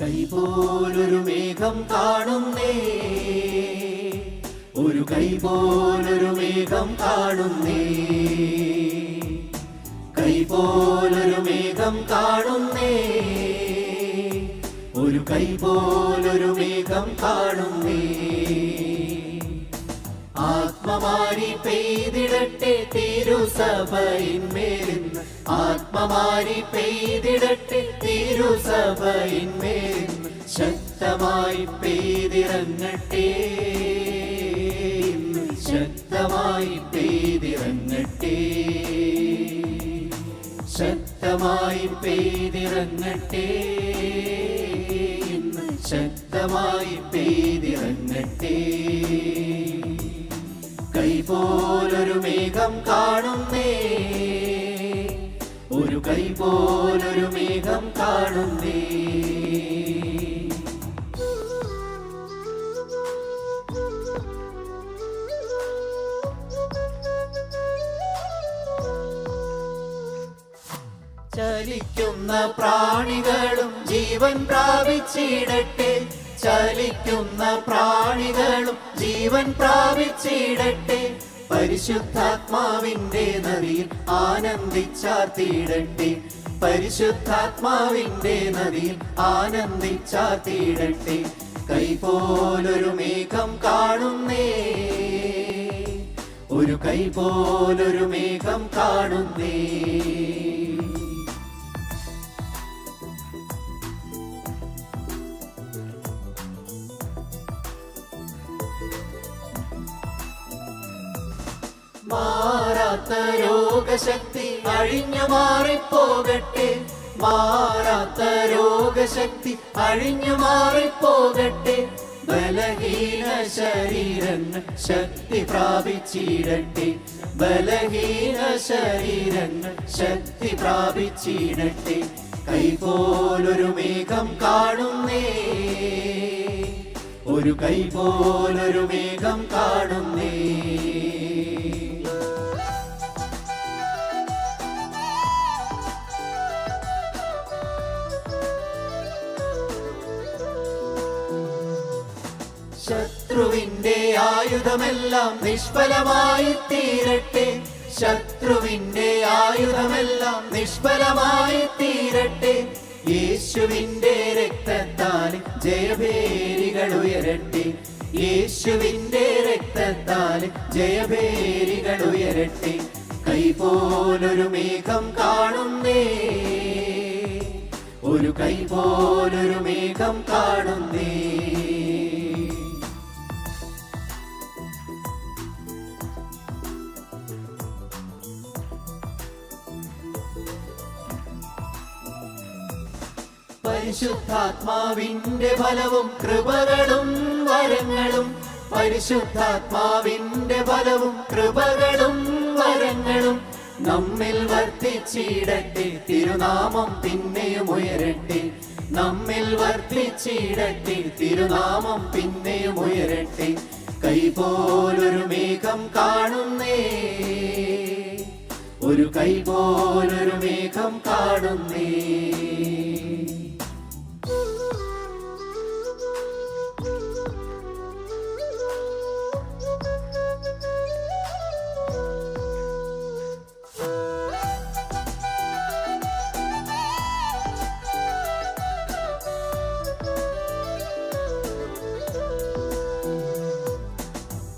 കൈപോലൊരു മേഘം കാണുന്നേ, ഒരു കൈപോലൊരു മേഘം കാണുന്നേ, കൈപോലൊരു മേഘം കാണുന്നേ, ഒരു കൈപോലൊരു മേഘം കാണുന്നേ. ആത്മമാരി പെയ്തിടട്ടെ തിരുസഭയിന്മേലിന്ന്, ആത്മമാരി പെയ്തിടട്ടെ തിരുസഭയിന്മേലിന്ന്, ശക്തമായി പെയ്തിറങ്ങട്ടെ, ശക്തമായി പെയ്തിറങ്ങട്ടെ, ശക്തമായി പെയ്തിറങ്ങട്ടെ, ശക്തമായി പെയ്തിറങ്ങട്ടെ. കൈപോലൊരു മേഘം കാണുന്നേ, ഒരു കൈപോലൊരു മേഘം കാണുന്നേ. ചലിക്കുന്ന പ്രാണികളും ജീവൻ പ്രാപിച്ചിടട്ടെ, ചലിക്കുന്ന പ്രാണികളും ജീവൻ പ്രാപിച്ചിടട്ടെ, പരിശുദ്ധാത്മാവിന്റെ നദിയിൽ ആനന്ദിച്ചാർത്തിടട്ടെ, പരിശുദ്ധാത്മാവിന്റെ നദിയിൽ ആനന്ദിച്ചാർത്തിടട്ടെ. കൈപോലൊരു മേഘം കാണുന്നേ, ഒരു കൈപോലൊരു മേഘം കാണുന്നേ. മാറാത്ത രോഗശക്തി അഴിഞ്ഞു മാറിപ്പോകട്ടെ, മാറാത്ത രോഗശക്തി അഴിഞ്ഞു മാറിപ്പോകട്ടെ, ബലഹീന ശരീരങ്ങൾ ശക്തി പ്രാപിച്ചിടട്ടെ, ബലഹീന ശരീരങ്ങൾ ശക്തി പ്രാപിച്ചിടട്ടെ. കൈപോലൊരു മേഘം കാണുന്നേ, ഒരു കൈപോലൊരു മേഘം കാണുന്നേ. ശത്രുവിന്റെ ആയുധമെല്ലാം നിഷ്ഫലമായി തീരട്ടെ, ശത്രുവിന്റെ ആയുധമെല്ലാം നിഷ്ഫലമായി തീരട്ടെ, യേശുവിന്റെ രക്തത്താൽ ജയഭേരികൾ ഉയരട്ടെ, യേശുവിന്റെ രക്തത്താൽ ജയഭേരികൾ ഉയരട്ടെ. കൈപോലൊരു മേഘം കാണുന്നേ, ഒരു കൈപോലൊരു മേഘം കാണുന്നേ. പരിശുദ്ധാത്മാവിന്റെ ഫലവും കൃപകളും വരങ്ങളും, പരിശുദ്ധാത്മാവിന്റെ ഫലവും കൃപകളും വരങ്ങളും നമ്മിൽ വർദ്ധിച്ചിടട്ടെ, തിരുനാമം പിന്നെയും ഉയരട്ടെ, നമ്മിൽ വർദ്ധിച്ചിടട്ടെ, തിരുനാമം പിന്നെയും ഉയരട്ടെ. കൈപോലൊരു മേഘം കാണുന്നേ, ഒരു കൈപോലൊരു മേഘം കാണുന്നേ.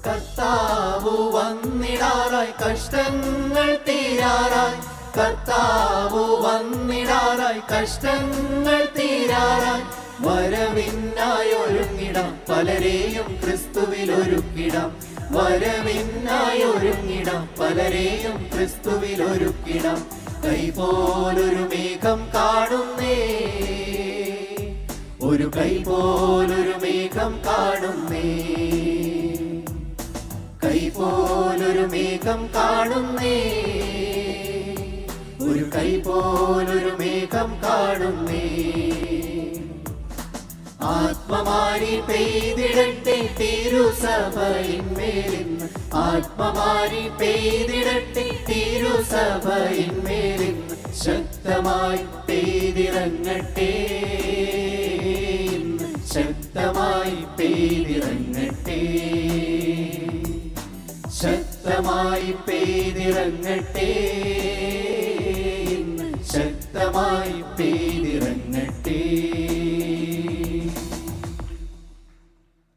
കർത്താവ് വന്നിടാറായി, കഷ്ടങ്ങൾ തീരാറായി, കർത്താവ് വന്നിടാറായി, കഷ്ടങ്ങൾ തീരാറായി, വരവിനായി ഒരുങ്ങിടാം, പലരെയും ക്രിസ്തുവിൽ ഒരുക്കിടാം, വരവിനായി ഒരുങ്ങിടാം, പലരെയും ക്രിസ്തുവിൽ ഒരുക്കിടാം. കൈപോലൊരു മേഘം കാണുന്നേ, ഒരു കൈപോലൊരു മേഘം കാണുന്നേ, കൈപോലൊരു മേഘം കാണുന്നേ, ഒരു കൈപോലൊരു മേഘം കാണുന്നേ. ആത്മമാരി പെയ്തിടട്ടെ തിരുസഭയിന്മേലിന്ന്, ആത്മമാരി പെയ്തിടട്ടെ തിരുസഭയിന്മേലിന്ന്, ശക്തമായി പെയ്തിറങ്ങട്ടെ. പെയ്തിറങ്ങട്ടെ ശക്തമായി പെയ്തിറങ്ങട്ടെ ഇന്ന് ശക്തമായി പെയ്തിറങ്ങട്ടെ